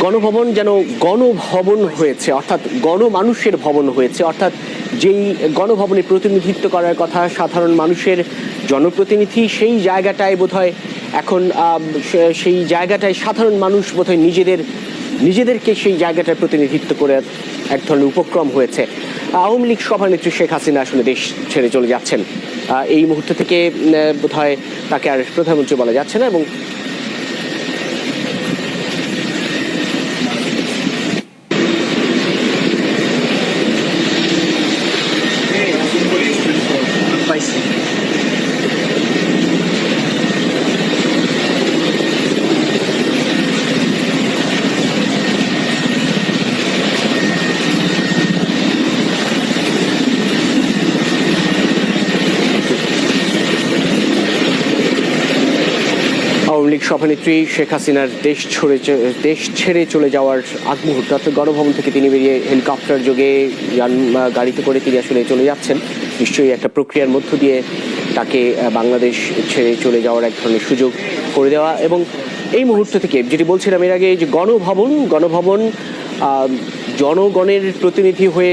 গণভবন যেন গণভবন হয়েছে, অর্থাৎ গণমানুষের ভবন হয়েছে, অর্থাৎ যেই গণভবনে প্রতিনিধিত্ব করার কথা সাধারণ মানুষের জনপ্রতিনিধি, সেই জায়গাটায় বোধহয় এখন সেই জায়গাটায় সাধারণ মানুষ বোধহয় নিজেদেরকে সেই জায়গাটায় প্রতিনিধিত্ব করে এক ধরনের উপক্রম হয়েছে। আওয়ামী লীগ সভানেত্রী শেখ হাসিনা আসলে দেশ ছেড়ে চলে যাচ্ছেন। এই মুহূর্ত থেকে বোধহয় তাকে আর প্রধানমন্ত্রী বলা যাচ্ছে না, এবং আওয়ামী লীগ সভানেত্রী শেখ হাসিনার দেশ ছেড়ে চলে যাওয়ার আগ মুহূর্তে, অর্থাৎ গণভবন থেকে তিনি বেরিয়ে হেলিকপ্টার যোগে গাড়িতে করে তিনি আসলে চলে যাচ্ছেন। নিশ্চয়ই একটা প্রক্রিয়ার মধ্য দিয়ে তাকে বাংলাদেশ ছেড়ে চলে যাওয়ার এক ধরনের সুযোগ করে দেওয়া। এবং এই মুহূর্ত থেকে যেটি বলছিলাম এর আগে, যে গণভবন জনগণের প্রতিনিধি হয়ে